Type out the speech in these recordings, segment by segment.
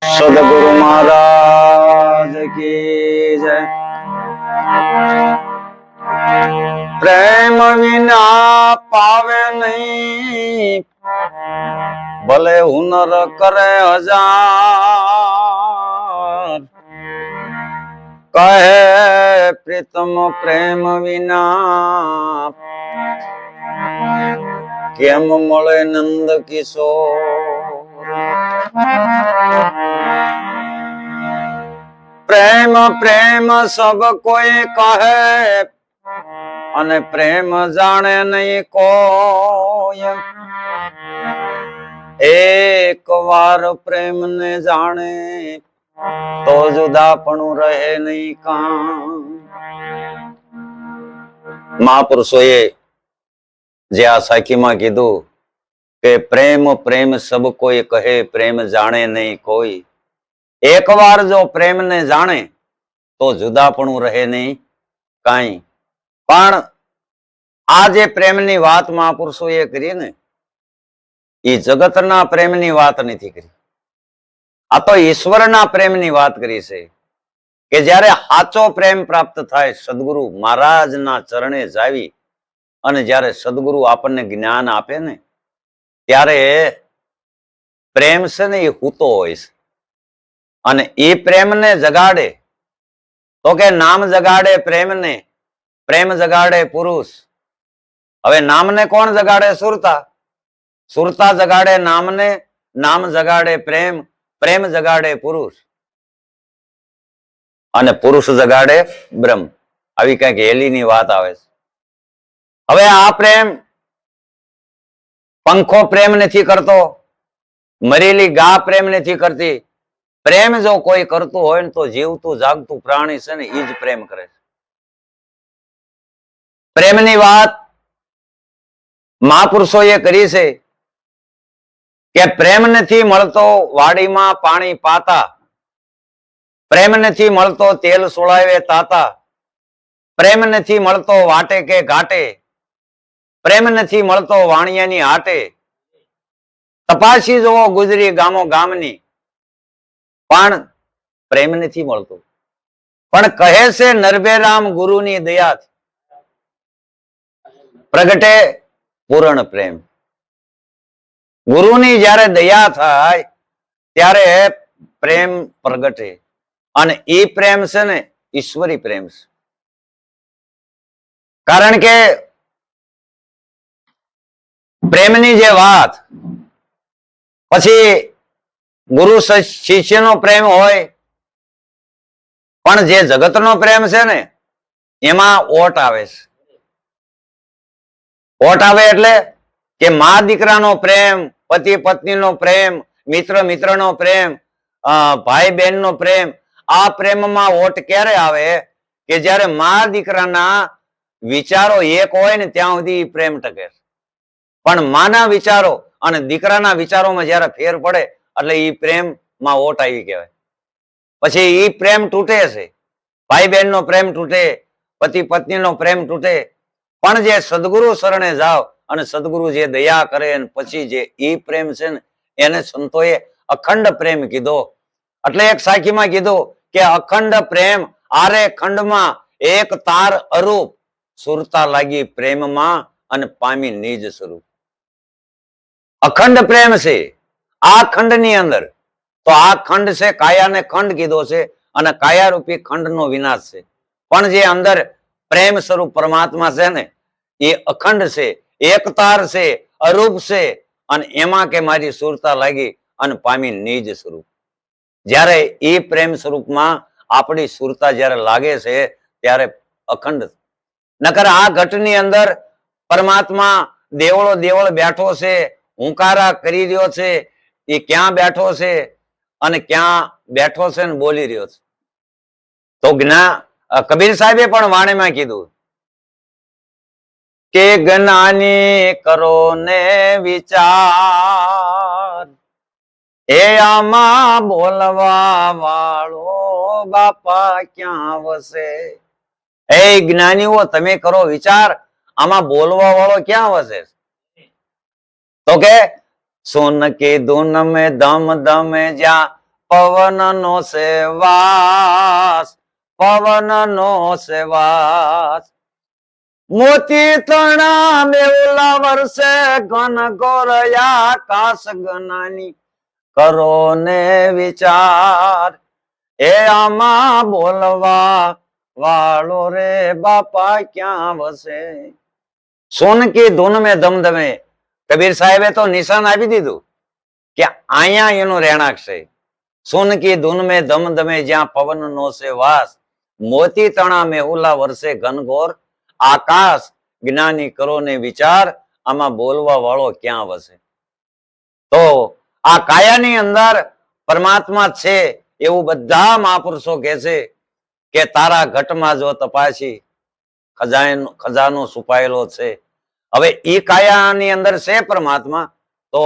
સદગુરુ મહારાજ કી જય। પ્રેમ વિના પાવે નહીં, ભલે હુનર કરે હજાર। કહે પ્રીતમ પ્રેમ વિના કેમ મળે નંદ કિશોર। પ્રેમ પ્રેમ સબ કોઈ કહે, અને પ્રેમ જાણે નહીં કોઈ। એક વાર પ્રેમ ને જાણે તો જુદા પણ રહે નહીં કાં। મહાપુરુષોએ જે આ સાખીમાં કીધું કે પ્રેમ પ્રેમ સબ કોઈ કહે, પ્રેમ જાણે નહીં કોઈ। એક વાર જો પ્રેમ ને જાણે તો જુદા પણ રહે નહીં કાંઈ। પણ આ જે પ્રેમની વાત મહાપુરુષોએ કરી ને, એ જગતના પ્રેમની વાત નથી કરી, આ તો ઈશ્વરના પ્રેમની વાત કરી છે। કે જ્યારે સાચો પ્રેમ પ્રાપ્ત થાય, સદગુરુ મહારાજના ચરણે જાવી અને જ્યારે સદગુરુ આપણને જ્ઞાન આપે ને, ત્યારે પ્રેમ છે ને એ હૂતો હોય છે, અને એ પ્રેમને જગાડે તો કે નામ જગાડે પ્રેમને, પ્રેમ જગાડે પુરુષ। હવે નામને કોણ જગાડે? સુરતા। સુરતા જગાડે નામને, નામ જગાડે પ્રેમ, પ્રેમ જગાડે પુરુષ, અને પુરુષ જગાડે બ્રહ્મ। આવી કઈક હેલીની વાત આવે છે। હવે આ પ્રેમ પંખો પ્રેમ નથી કરતો, મરેલી ગા પ્રેમ નથી કરતી। પ્રેમ જો કોઈ કરતું હોય ને તો જીવતું જાગતું પ્રાણી છે ને એ જ પ્રેમ કરે છે। પ્રેમની વાત મહાપુરુષોએ કરી છે કે પ્રેમ નથી મળતો વાડીમાં પાણી પાતા, પ્રેમ નથી મળતો તેલ સોળાવે તાતા, પ્રેમ નથી મળતો વાટે કે ઘાટે, પ્રેમ નથી મળતો વાણિયાની હાટે। તપાસી જોવો ગુજરી ગામો ગામની, પણ પ્રેમ નથી મળતો। પણ કહે છે નરભેરામ ગુરુની દયાથી પ્રગટે પૂર્ણ પ્રેમ। ગુરુની જ્યારે દયા થાય ત્યારે પ્રેમ પ્રગટે, અને એ પ્રેમ છે ને ઈશ્વરી પ્રેમ છે। કારણ કે પ્રેમની જે વાત, પછી ગુરુ શિષ્યનો પ્રેમ હોય, પણ જે જગતનો પ્રેમ છે ને એમાં ઓટ આવે છે। ઓટ આવે એટલે કે મા દીકરાનો પ્રેમ, પતિ પત્નીનો પ્રેમ, મિત્ર મિત્રનો પ્રેમ, ભાઈ બહેનનો પ્રેમ, આ પ્રેમમાં ઓટ ક્યારે આવે? કે જ્યારે મા દીકરાના વિચારો એક હોય ને ત્યાં સુધી પ્રેમ ટકે। પણ માના વિચારો અને દીકરાના વિચારોમાં જ્યારે ફેર પડે એટલે એ પ્રેમમાં ઓટ આવી કહેવાય। પછી એ પ્રેમ તૂટે છે, ભાઈ બહેનનો પ્રેમ તૂટે, પતિ પત્નીનો પ્રેમ તૂટે। પણ જે સદગુરુ શરણે જાઓ અને સદગુરુ જે દયા કરે પછી જે એ પ્રેમ છે ને એને સંતોએ અખંડ પ્રેમ કીધો। એટલે એક સાખીમાં કીધું કે અખંડ પ્રેમ આરે ખંડમાં, એક તાર અરૂપ, સુરતા લાગી પ્રેમમાં અને પામી નિજ સ્વરૂપ। અખંડ પ્રેમ છે આ ખંડની અંદર। તો આ ખંડ છે, કાયાને ખંડ કીધો છે, અને કાયારૂપી ખંડનો વિનાશ છે। પણ જે અંદર પ્રેમ સ્વરૂપ પરમાત્મા છે ને એ અખંડ છે, એકતાર છે, અરૂપ છે, અને એમાં કે મારી સુરતા લાગી અને પામી નિજ સ્વરૂપ। જ્યારે એ પ્રેમ સ્વરૂપમાં આપણી સુરતા જ્યારે લાગે છે ત્યારે અખંડ। નકર આ ઘટની અંદર પરમાત્મા દેવળો દેવળ બેઠો છે, હુંકારા કરી રહ્યો છે, એ ક્યાં બેઠો છે અને ક્યાં બેઠો છે ને બોલી રહ્યો છે? તો કબીર સાહેબે પણ વાણીમાં કીધું કે જ્ઞાની કરો ને વિચાર, એ આમાં બોલવા વાળો બાપા ક્યાં વસે? એ જ્ઞાનીઓ તમે કરો વિચાર, આમાં બોલવા વાળો ક્યાં વસે? તો કે સોન કે ધૂન में दम दम જ્યાં પવનનો સેવાસ, પવનનો સેવાસ. મોતી તણા મેવલા વર્ષે ઘન ગોરયા આકાશ ગનાની કરો ને વિચાર. એ આમાં બોલવા વાળો રે બાપા ક્યાં વસે. સોન કી ધૂન મેં ધમધમે. કબીર સાહેબે તો નિશાન આપી દીધું કે અહીંયા એનું રહેણાંક છે. સોન કી ધૂન મેં ધમધમે જ્યાં પવન નો છે વાસ. મોતી તણા મેહુલા વર્ષે ઘનઘોર આકાશ જ્ઞાની કરો ને વિચાર. આમાં બોલવા વાળો ક્યાં વસે. તો આ કાયાની અંદર પરમાત્મા છે એવું બધા મહાપુરુષો કહે છે કે તારા ઘટમાં જો તપાસી ખજાનો છુપાયેલો છે. હવે ઈ કાયાની અંદર છે પરમાત્મા. તો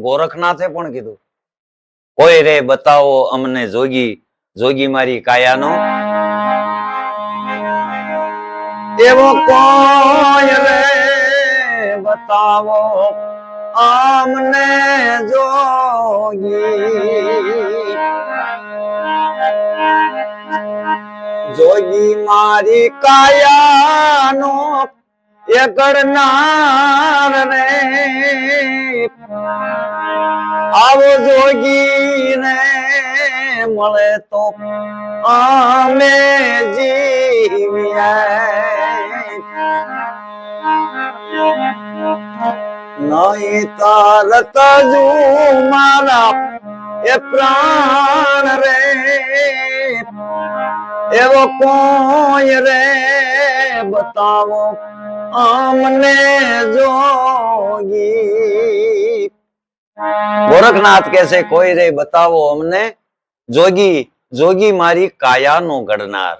ગોરખનાથે પણ કીધું કોઈ રે બતાવો અમને જોગી, જોગી મારી કાયાનો એવો કોઈ રે બતાવો અમને જોગી. જોગી મારી કાયાનો એ કરનાર રે. આવો જોગી ને મળે તો અમે જીવીએ. નહીં તારત જુ મારા એ પ્રાણ રે. એવો કોઈ રે બતાવો અમને જોગી. ગોરખનાથ કહે છે કોઈ રે બતાવો અમને જોગી, જોગી મારી કાયાનો ઘડનાર.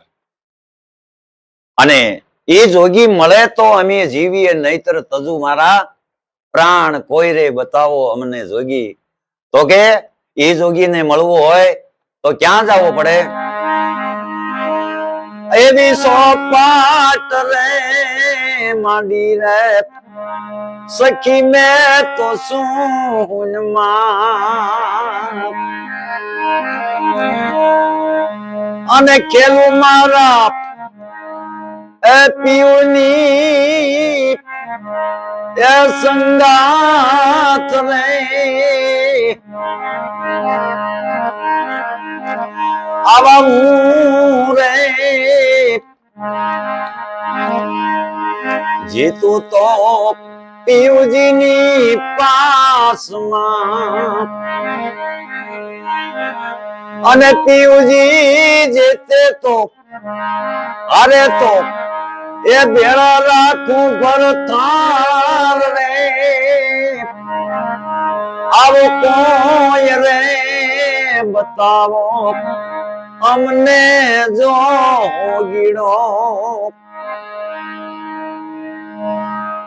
અને એ જોગી મળે તો અમે જીવીએ, નહીતર તજુ મારા પ્રાણ. કોઈ રે બતાવો અમને જોગી. તો કે એ જોગીને મળવું હોય તો ક્યાં જવું પડે? એવી સોપાટ રે માંડી રે સખી મેં તો સુનમાં. અને ખેલું મારા એ પીયુની એ સંગાત રે. આવા હું રે જીતું તો પિયુજીની પાસમાં. અને પિયુજી જેતે તો અરે તો એ ભેળા રાખું ભરથાર રે. આવો કોઈ રે બતાવો અમને જોગીડો.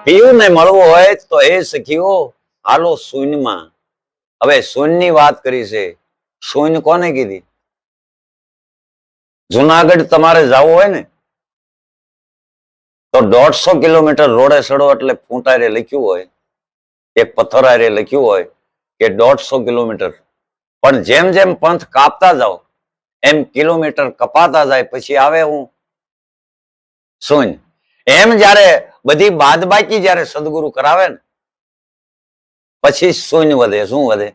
પિયુને મળવું હોય તો એ સખીઓ હાલો શૂન્યમાં. હવે શૂન્યની વાત કરી છે. શૂન્ય કોને કીધી? જુનાગઢ તમારે જવું હોય ને તો 150 કિલોમીટર રોડે સડો એટલે ફૂંટારે લખ્યું હોય, એક પથ્થરારે લખ્યું હોય કે 150 કિલોમીટર. પણ જેમ જેમ પંથ કાપતા જાઓ એમ કિલોમીટર કપાતા જાય. પછી આવે હું શૂન્ય. એમ જયારે બધી બાદબાકી જયારે સદગુરુ કરાવે ને પછી શૂન્ય વધે. શું વધે?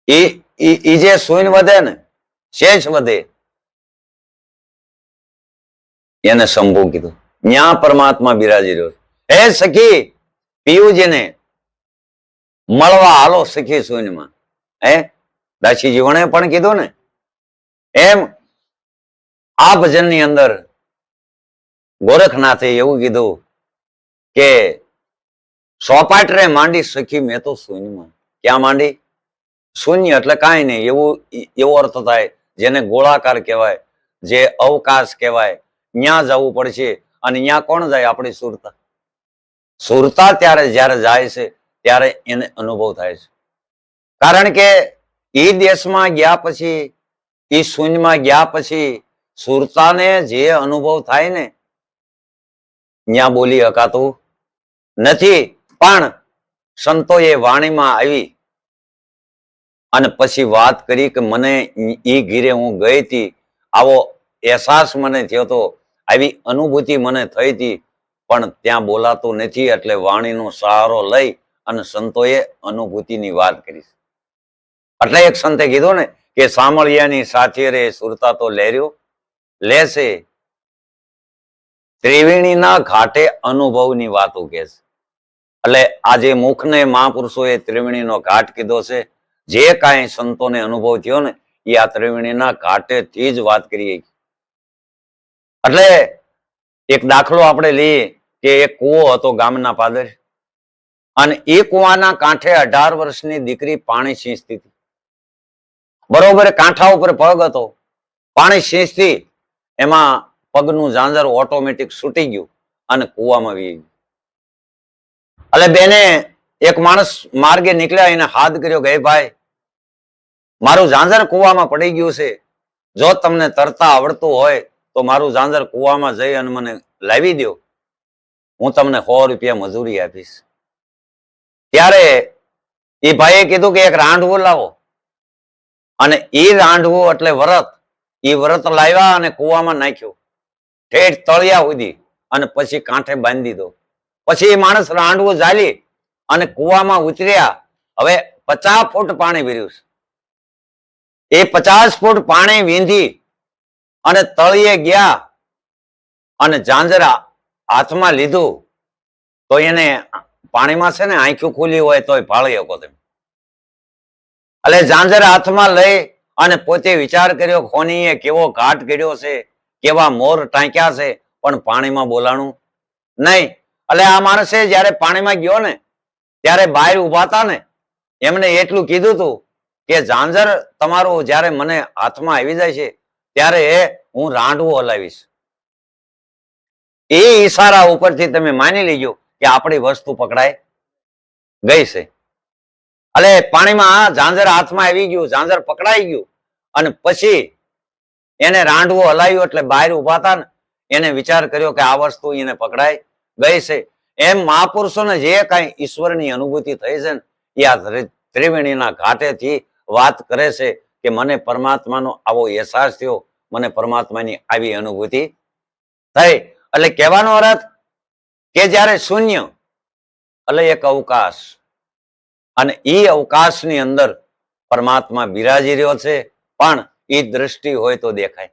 એ જે શૂન્ય વધે ને શેષ વધે એને શંભુ કીધું. ન્યા પરમાત્મા બિરાજી રહ્યો. હે સખી પિયુજીને મળવા હાલો સખી શૂન્યમાં. હે દાસીજી વણે પણ કીધું ને એમ આ ભજનની અંદર ગોરખનાથે એવું કીધું કે સોપાટ રે માંડી સખી મેં તો શૂન્યમાં. ક્યાં માંડી? શૂન્ય એટલે કાંઈ નહીં એવું એવો અર્થ થાય જેને ગોળાકાર કહેવાય, જે અવકાશ કહેવાય. ન્યા જવું પડશે. અને ન્યા કોણ જાય? આપણી સુરતા. સુરતા ત્યારે જયારે જાય છે ત્યારે એને અનુભવ થાય છે. કારણ કે એ દેશમાં ગયા પછી, એ શૂન્યમાં ગયા પછી સુરતાને જે અનુભવ થાય ને ન્યા બોલી હકાતું નથી. પણ સંતોએ વાણીમાં આવી અને પછી વાત કરી કે મને ઈ ઘીરે હું ગઈ હતી, આવો અહેસાસ મને થયો હતો, આવી અનુભૂતિ મને થઈ હતી, પણ ત્યાં બોલાતું નથી, એટલે વાણીનો સહારો લઈ અને સંતોએ અનુભૂતિની વાત કરી. એટલે એક સંતે કીધું ને કે સામળિયાની સાથે રે સુરતા તો લહેર્યો લેશે, ત્રિવેણીના ઘાટે અનુભવની વાતો કે છે. એટલે આજે મુખને મહાપુરુષોએ ત્રિવેણીનો ઘાટ કીધો છે. જે કાંઈ સંતોને અનુભવ થયો ને એ આ ત્રિવેણીના ઘાટેથી જ વાત કરીએ. એટલે એક દાખલો આપણે લઈએ કે એક કૂવો હતો ગામના પાદર, અને એ કૂવાના કાંઠે 18 વર્ષની દીકરી પાણી છીંચતી હતી. બરોબર કાંઠા ઉપર પગ હતો, પાણી છીંચતી, એમાં પગનું ઝાંઝર ઓટોમેટિક છૂટી ગયું અને કૂવામાં વી ગયું. એટલે બેને એક માણસ માર્ગે નીકળ્યા, એને હાથ કર્યો કે ભાઈ, મારું ઝાંઝર કૂવામાં પડી ગયું છે, જો તમને તરતા આવડતું હોય તો મારું ઝાંઝર કૂવામાં જઈ અને મને લાવી દો, હું તમને 100 રૂપિયા મજૂરી આપીશ. ત્યારે એ ભાઈએ કીધું કે એક રાંઢવું લાવો, અને એ રાંઢવું એટલે વરત, એ વરત લાવ્યા અને કૂવામાં નાખ્યું ઠેઠ તળિયા સુધી, અને પછી કાંઠે બાંધી દીધો. પછી એ માણસ રાંઢવું ઝાલી અને કૂવામાં ઉતર્યા. હવે 50 ફૂટ પાણી ભર્યું છે. એ 50 ફૂટ પાણી વીંધી અને તળિયે ગયા અને ઝાંઝર હાથમાં લીધું, તો એને પાણીમાં છે ને આંખું ખુલી હોય તોય ભાળી શકો તમે. એટલે ઝાંઝર હાથમાં લઈ અને પોતે વિચાર કર્યો, ખોનીએ કેવો ઘાટ કર્યો છે, કેવા મોર ટાંક્યા છે, પણ પાણીમાં બોલાણું નહીં. એટલે આ માણસે જયારે પાણીમાં ગયો ને ત્યારે બહાર ઉભા હતા ને એમને એટલું કીધું હતું કે ઝાંઝર તમારું જયારે મને હાથમાં આવી જાય છે ત્યારે હું રાંઢવું હલાવીશ. એ ઈશારા ઉપરથી તમે માની લેજો કે આપણી વસ્તુ પકડાય ગઈ છે. એટલે પાણીમાં ઝાંઝર હાથમાં આવી ગયું, ઝાંઝર પકડાઈ ગયું, અને પછી એને રાંઢવું હલાવ્યું. એટલે બહાર ઉભા હતા ને એને વિચાર કર્યો કે આ વસ્તુ એને પકડાઈ ગઈ છે. એમ મહાપુરુષોને જે કાંઈ ઈશ્વરની અનુભૂતિ થઈ છે ને એ આ ત્રિવેણીના ઘાટેથી વાત કરે છે કે મને પરમાત્માનો આવો અહેસાસ થયો, મને પરમાત્માની આવી અનુભૂતિ થઈ. એટલે કહેવાનો અર્થ કે જ્યારે શૂન્ય એટલે એક અવકાશ, અને એ અવકાશની અંદર પરમાત્મા બિરાજી રહ્યો છે, પણ એ દ્રષ્ટિ હોય તો દેખાય.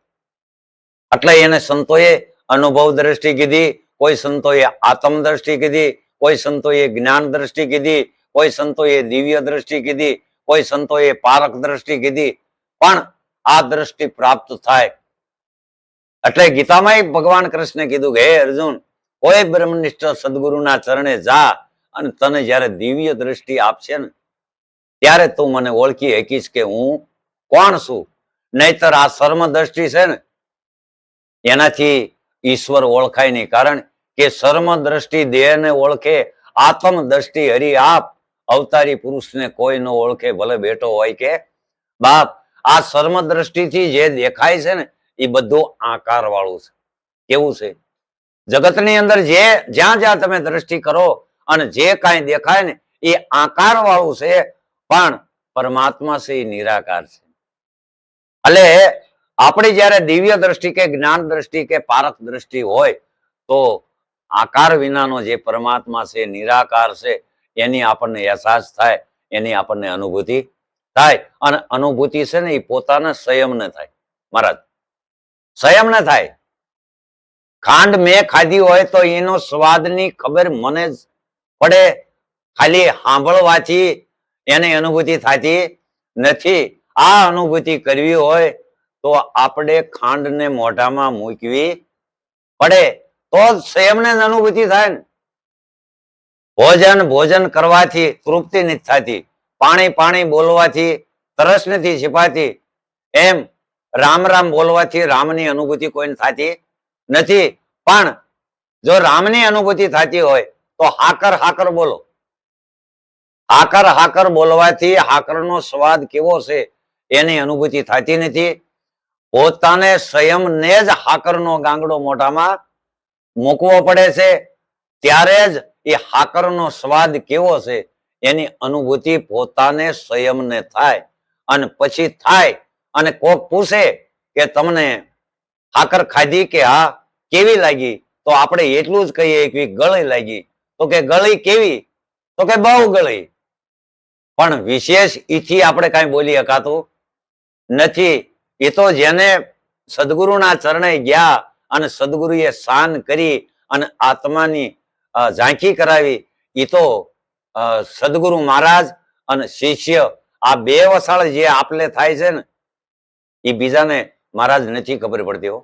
એટલે એને સંતોએ અનુભવ દ્રષ્ટિ કીધી, કોઈ સંતોએ આત્મ દ્રષ્ટિ કીધી, કોઈ સંતોએ જ્ઞાન દ્રષ્ટિ કીધી, કોઈ સંતોએ દિવ્ય દ્રષ્ટિ કીધી, કોઈ સંતોએ પારક દ્રષ્ટિ કીધી. પણ આ દ્રષ્ટિ પ્રાપ્ત થાય એટલે ગીતામાં ભગવાન કૃષ્ણે કીધું કે હે અર્જુન, કોઈ બ્રહ્મનિષ્ઠ સદગુરુના ચરણે જા, અને તને જયારે દિવ્ય દ્રષ્ટિ આપશે ને ત્યારે તું મને ઓળખી શકીશ કે હું કોણ છું. નહીતર આ સર્મ દ્રષ્ટિ છે ને એનાથી ઈશ્વર ઓળખાય નહીં. કારણ કે સર્મ દ્રષ્ટિ દેહને ઓળખે, આત્મ દ્રષ્ટિ હરી આપ, અવતારી પુરુષને કોઈ ન ઓળખે, ભલે બેટો હોય કે બાપ. આ સર્મ દ્રષ્ટિથી જે દેખાય છે ને એ બધું આકાર વાળું છે. કેવું છે જગતની અંદર જે જ્યાં જ્યાં તમે દ્રષ્ટિ કરો અને જે કાંઈ દેખાય ને એ આકાર વાળું છે, પણ પરમાત્મા છે એ નિરાકાર છે. એટલે આપણી જયારે દિવ્ય દ્રષ્ટિ કે જ્ઞાન દ્રષ્ટિ કે પારક દ્રષ્ટિ હોય તો આકાર વિનાનો જે પરમાત્મા છે, નિરાકાર છે, એની આપણને અહેસાસ થાય, એની આપણને અનુભૂતિ થાય. અને અનુભૂતિ છે ને એ પોતાના સંયમને થાય. મહારાજ સંયમ ન થાય. ખાંડ મેં ખાધી હોય તો એનો સ્વાદની ખબર મને જ પડે, ખાલી સાંભળવાથી એની અનુભૂતિ થતી નથી. આ અનુભૂતિ કરવી હોય તો આપણે ખાંડને મોઢામાં મૂકવી પડે, તો જ સંયમને જ અનુભૂતિ થાય ને. ભોજન ભોજન કરવાથી તૃપ્તિ નથી થતી, પાણી પાણી બોલવાથી તરસ નથી छिपाતી, એમ રામ રામ બોલવાથી રામની અનુભૂતિ કોઈને થતી નથી. પણ જો રામની અનુભૂતિ થતી હોય તો હાકર હાકર બોલો. હાકર હાકર બોલવાથી હાકરનો સ્વાદ કેવો છે એની અનુભૂતિ થતી નથી. પોતાને સંયમને જ હાકરનો ગાંગડો મોઢામાં મૂકવો પડે છે, ત્યારે જ એ હાકરનો સ્વાદ કેવો છે એની અનુભૂતિ પોતાને સંયમને થાય. અને પછી થાય અને કોક પૂછે કે તમને હાકર ખાધી કે હા કેવી લાગી, તો આપણે એટલું જ કહીએ કે ગળી લાગી. તો કે ગળી કેવી? તો કે બહુ ગળી. પણ વિશેષ ઈથી આપણે કાંઈ બોલી શકાતું નથી. એ તો જેને સદગુરુના ચરણે ગયા અને સદગુરુએ શાન કરી અને આત્માની ઝાંખી કરાવી, એ તો સદગુરુ મહારાજ અને શિષ્ય આ બે વસાળ જે આપલે થાય છે ને, એ બીજાને મહારાજ નથી ખબર પડતી હો.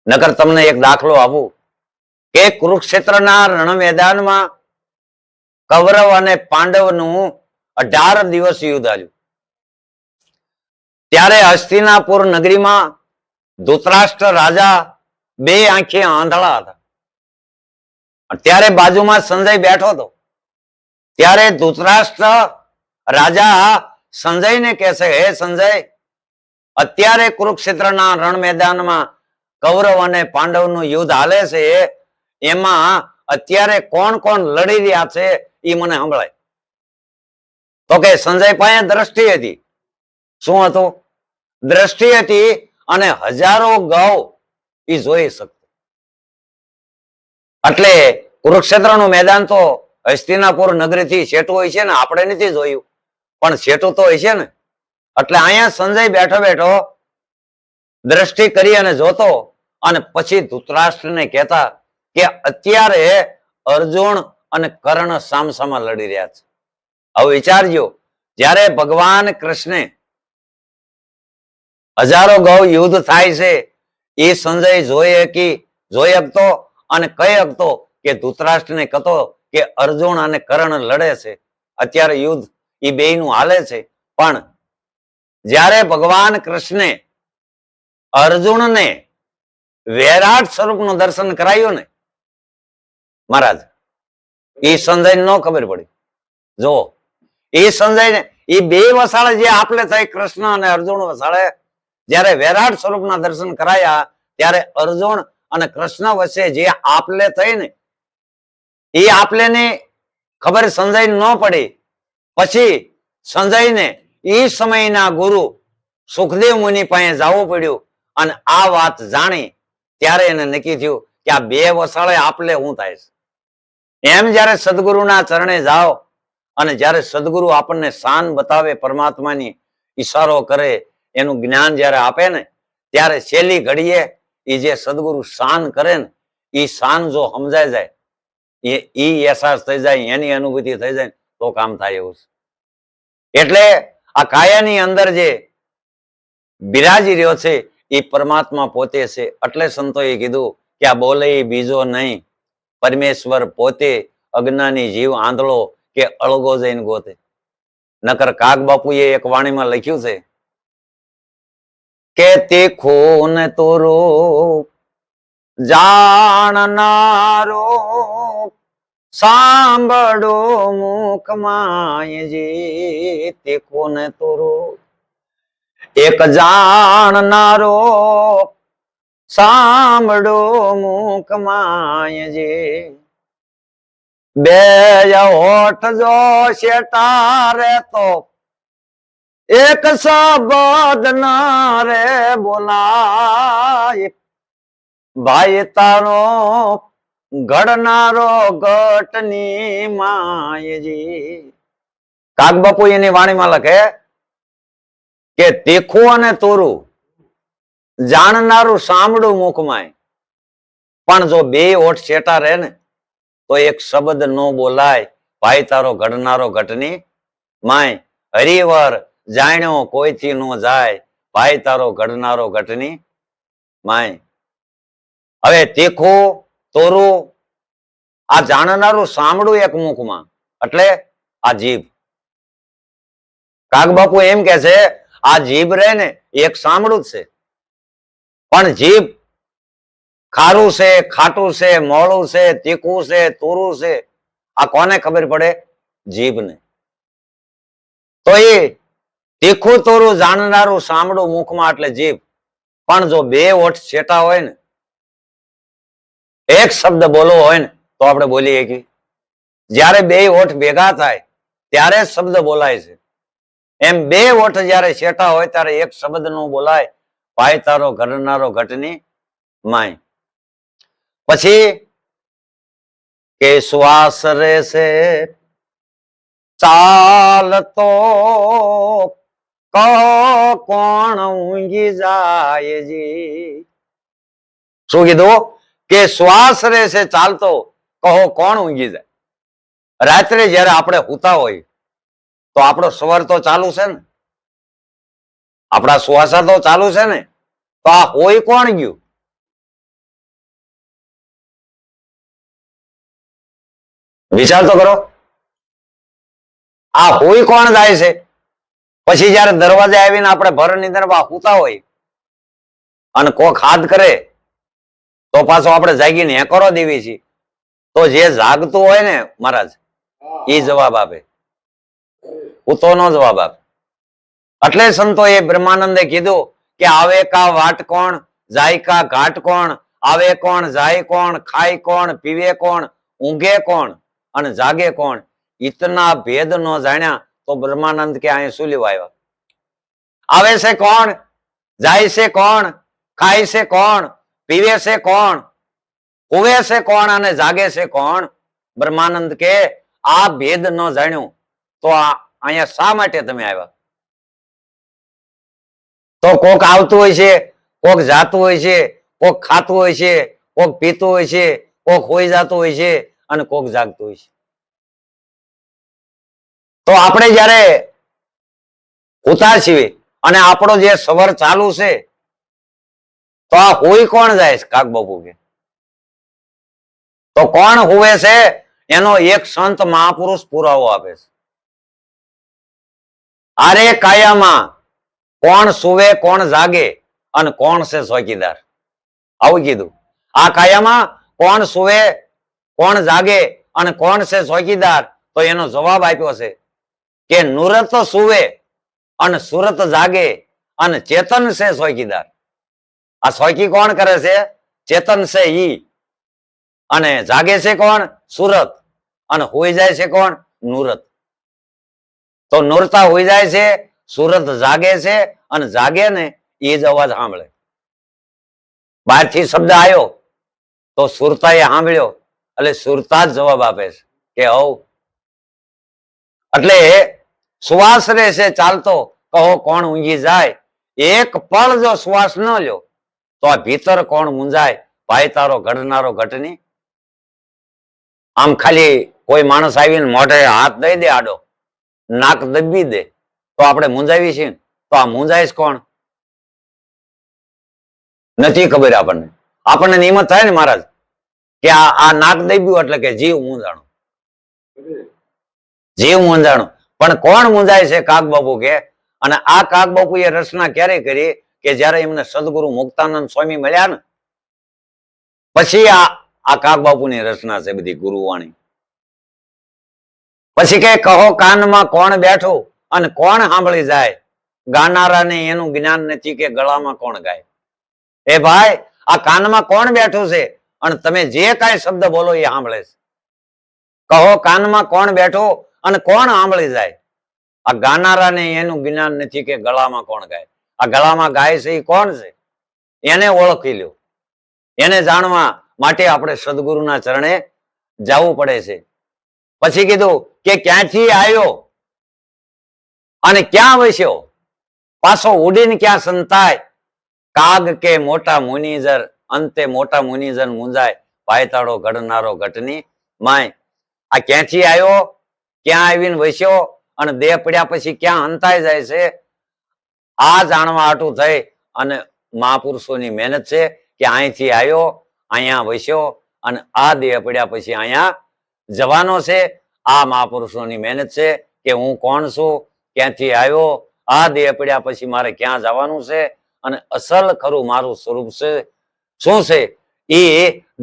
નકર તમને એક દાખલો આપું કે કુરુક્ષેત્રના રણ મેદાનમાં કૌરવ અને પાંડવનું 18 દિવસ યુદ્ધ આવ્યું. ત્યારે હસ્તિનાપુર નગરીમાં ધૃતરાષ્ટ્ર રાજા બે આંખે આંધળા હતા. ત્યારે બાજુમાં સંજય બેઠો હતો. ત્યારે ધૃતરાષ્ટ્ર રાજા સંજયને કહેશે, હે સંજય, અત્યારે કુરુક્ષેત્રના રણ મેદાનમાં કૌરવ અને પાંડવનું યુદ્ધ હાલે છે, એમાં અત્યારે કોણ કોણ લડી રહ્યા છે એ મને સંભળાય. તો કે સંજય પાસે દ્રષ્ટિ હતી. શું હતું? દ્રષ્ટિ હતી અને હજારો ગૌ એ જોઈ શકતો. એટલે કુરુક્ષેત્રનું મેદાન તો હસ્તિનાપુર નગરીથી છેટું હોય છે ને, આપણે નથી જોયું પણ છેટું તો હોય છે ને. એટલે અહીંયા સંજય બેઠો બેઠો દ્રષ્ટિ કરી અને જોતો અને પછી ધૃતરાષ્ટ્રને કહેતા કે અત્યારે અર્જુન અને કર્ણ સામસામા લડી રહ્યા છે. હવે વિચારજો, જ્યારે ભગવાન કૃષ્ણે હજારો ગૌ યુદ્ધ થાય છે એ સંજય જોઈ શકતો અને કહી શકતો કે ધૃતરાષ્ટ્રને કહેતો કે અર્જુન અને કર્ણ લડે છે, અત્યારે યુદ્ધ એ બેયનું હાલે છે. પણ જ્યારે ભગવાન કૃષ્ણે અર્જુનને વૈરાટ સ્વરૂપનું દર્શન કરાયું ને મહારાજ, એ સંજય ન ખબર પડી. જો એ સંજયને એ બે વસાળે જે આપલે થઈ કૃષ્ણ અને અર્જુન વસાળે, જ્યારે વૈરાટ સ્વરૂપના દર્શન કરાયા ત્યારે અર્જુન અને કૃષ્ણ વચ્ચે જે આપલે થઈ ને, એ આપલેની ખબર સંજય ન પડી. પછી સંજયને એ સમયના ગુરુ સુખદેવ મુનિ પાસે જવું પડ્યું અને આ વાત જાણી ત્યારે એને નક્કી થયું કે આ બે વસાળે આપલે હું થાય છે. એમ જ્યારે સદગુરુના ચરણે જાઓ અને જ્યારે સદગુરુ આપણને શાન બતાવે, પરમાત્માની ઈશારો કરે, એનું જ્ઞાન જ્યારે આપે ને, ત્યારે છેલ્લી ઘડીએ એ જે સદગુરુ શાન કરે ને, એ શાન જો સમજાય જાય, એ અહેસાસ થઈ જાય, એની અનુભૂતિ થઈ જાય તો કામ થાય એવું છે. એટલે આ કાયાની અંદર જે બિરાજી રહ્યો છે એ પરમાત્મા પોતે છે. એટલે સંતોએ કીધું કે આ બોલે બીજો નહીં, પરમેશ્વર પોતે, અજ્ઞાની જીવ આંધળો કે અળગો જઈને ગોતે. નકર કાગ બાપુએ એક વાણીમાં લખ્યું છે કે તીખું ને તુરું જાણનારો સાંભળો મુખમાયજી. તીખું ને તુરું એક જાણનારો સાંભળો મુખમાયજી. બે હોઠ જો શેટારે તો એક શબ્દ ના રે બોલાય. ભાઈ તારો ઘડનારો ઘટની માયજી. કાગ બાપુ એની વાણીમાં લખે કે તીખું અને તોરું જાણનારું સાંભળું મુખમાય. પણ જો બે હોઠ શેટા રહે ને તો એક શબ્દ નો બોલાય. ભાઈ તારો ઘડનારો ઘટની માય. હરિવર જાણ્યો કોઈથી નો જાય, ભાઈ તારો ઘડનારો ઘટની માય. હવે તીખું તોરું આ જાણનારું સાંભળું એક મુખમાં, એટલે આ જીભ. કાગબાપુ એમ કે છે આ જીભ રહે ને એક સાંભળું જ છે, પણ જીભ ખારું છે, ખાટું છે, મોળું છે, તીખું છે, તોરું છે, આ કોને ખબર પડે? જીભને. તો એ તીખું તોરું જાણનારું સાંભળું મુખમાં એટલે જીભ. પણ જો બે હોઠ છેટા હોય ને, એક શબ્દ બોલવો હોય ને તો આપણે બોલી શકીએ. જ્યારે બે હોઠ ભેગા થાય ત્યારે શબ્દ બોલાય છે. એમ બે ઓઠ જયારે શેઠા હોય ત્યારે એક શબ્દ નો બોલાય, ભાઈ તારો ઘરનારો ઘટની માય. પછી કે શ્વાસ રેસે ચાલતો કહો કોણ ઊંઘી જાય જી. શું કીધું? કે શ્વાસ રહેશે ચાલતો કહો કોણ ઊંઘી જાય. રાત્રે જયારે આપણે હુતા હોય તો આપણો સ્વર તો ચાલુ છે ને, આપણા શ્વાસા તો ચાલુ છે ને, તો આ હોય કોણ ગયું? વિચાર તો કરો. આ હોય કોણ જાય છે? પછી જયારે દરવાજે આવીને આપણે ભર નિંદ્રમાં હુતા હોય અને કોક હાથ કરે તો પાછો આપણે જાગીને હેકરો દેવી છીએ, તો જે જાગતું હોય ને મહારાજ એ જવાબ આપે, ઉતો નો જવાબ આપે. એટલે સંતોએ બ્રહ્માનંદે કીધું કે આવે કા વાટ કોણ, જાય કા ઘાટ કોણ, આવે કોણ, જાય કોણ, ખાય કોણ, પીવે કોણ, ઊંઘે કોણ અને જાગે કોણ. ઇતના ભેદ નો જાણ્યા તો બ્રહ્માનંદ કે અહીં શું લેવા આવ્યા? આવે છે કોણ, જાય છે કોણ, ખાય છે કોણ, પીવે છે કોણ, હુવે છે કોણ અને જાગે છે કોણ? બ્રહ્માનંદ કે આ ભેદ ન જાણ્યું તો અહીંયા શા માટે તમે આવ્યા? તો કોક આવતું હોય છે, કોક જાતું હોય છે, કોક ખાતું હોય છે, કોક પીતું હોય છે, કોક હોઈ જતું હોય છે અને કોક જાગતું હોય છે. તો આપણે જયારે હુતા છીએ અને આપણો જે સવાર ચાલુ છે તો આ હોય કોણ જાય છે? કાક બાપુ કે તો કોણ હુવે છે એનો એક સંત મહાપુરુષ પુરાવો આપે છે. આરે કાયામાં કોણ સુવે કોણ જાગે અને કોણ છે ચોકીદાર. આવું કીધું. આ કાયામાં કોણ સુવે કોણ જાગે અને કોણ છે ચોકીદાર? તો એનો જવાબ આપ્યો છે કે નુરત સુવે અને સુરત જાગે અને ચેતન છે ચોકીદાર. આ ચોકી કોણ કરે છે? ચેતન છે ઈ. અને જાગે છે કોણ? સુરત. અને હોઈ જાય છે કોણ? નુરત. તો નુરતા હોઈ જાય છે, સુરત જાગે છે અને જાગે ને એ જ અવાજ સાંભળે. બહારથી શબ્દ આવ્યો તો સુરતા એ સાંભળ્યો એટલે સુરતા જ જવાબ આપે છે કે હવ. એટલે શ્વાસ રહેશે ચાલતો કહો કોણ ઊંઘી જાય. એક પળ જો શ્વાસ ન લ્યો તો આ ભીતર કોણ મૂંઝાય? ભાઈ તારો ઘડનારો ઘટની. આમ ખાલી કોઈ માણસ આવીને મોઢે હાથ દઈ દે આડો, નાક દબી દે તો આપણે મૂંઝાવી છીએ. તો આ મૂંઝાઈશ કોણ? નથી ખબર આપણને. આપણને નિયમત થાય ને મહારાજ કે આ નાક દબ્યું એટલે કે જીવ મૂંઝાણો, જીવ મૂંઝાણો. પણ કોણ મૂંઝાય છે? કાક બાપુ કે. અને આ કાક બાપુ એ રચના ક્યારે કરી કે જયારે એમને સદગુરુ મુક્તાનંદ સ્વામી મળ્યા ને પછી આ કાક બાપુની રચના છે બધી ગુરુવાણી. પછી કે કહો કાનમાં કોણ બેઠું અને કોણ સાંભળી જાય? ગાનારાને એનું જ્ઞાન નથી કે ગળામાં કોણ ગાય. એ ભાઈ આ કાનમાં કોણ બેઠું છે અને તમે જે કાંઈ શબ્દ બોલો એ સાંભળે છે. કહો કાનમાં કોણ બેઠું અને કોણ સાંભળી જાય? આ ગાનારાને એનું જ્ઞાન નથી કે ગળામાં કોણ ગાય. આ ગળામાં ગાય છે એ કોણ છે? એને ઓળખી લ્યો. એને જાણવા માટે આપણે સદગુરુના ચરણે જવું પડે છે. પછી કીધું કે ક્યાંથી આવ્યો અને ક્યાં વસ્યો? પાછો ઉડીને ક્યાં સંતાય? કાગ કે મોટા મુનિજર અંતે મોટા મુનિજન મુંજાય. ભાઈ તાળો ઘડનારો ઘટની માય. આ ક્યાંથી આવ્યો, ક્યાં આવીને વસ્યો અને દેહ પડ્યા પછી ક્યાં અંતાઈ જાય છે? આ જાણવા હાટું થઈ અને મહાપુરુષોની મહેનત છે કે અહીંથી આવ્યો, અહીંયા વસ્યો અને આ દેહ પડ્યા પછી અહીંયા જવાનો છે. આ મહાપુરુષોની મહેનત છે કે હું કોણ છું, ક્યાંથી આવ્યો, આ દેહ પડ્યા પછી મારે ક્યાં જવાનું છે અને અસલ ખરું મારું સ્વરૂપ છે શું છે એ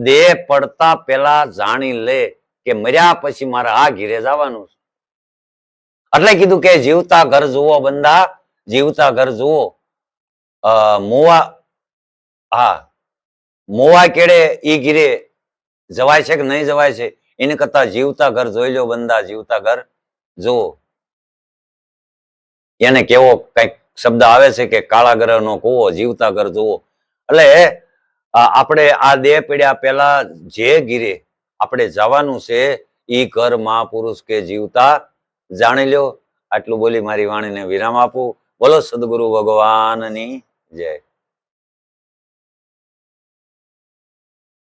દેહ પડતા પેલા જાણી લે કે મર્યા પછી મારે આ ઘીરે જવાનું છે. એટલે કીધું કે જીવતા ઘર જુઓ બંદા, જીવતા ઘર જુઓ. મોવા હા મોવા કેડે ઈ ઘીરે જવાય છે કે નહીં જવાય છે એને કરતા જીવતા ઘર જોઈ લો બંદા, જીવતા ઘર જુઓ. એને કેવો કઈક શબ્દ આવે છે કે કાળા ગ્રહનો કૂવો જીવતા ઘર જુઓ. એટલે આપણે આ દેહ પીડ્યા પહેલા જે ગીરે આપણે જવાનું છે ઈ ઘર મહાપુરુષ કે જીવતા જાણી લ્યો. આટલું બોલી મારી વાણીને વિરામ આપું. બોલો સદગુરુ ભગવાનની જય.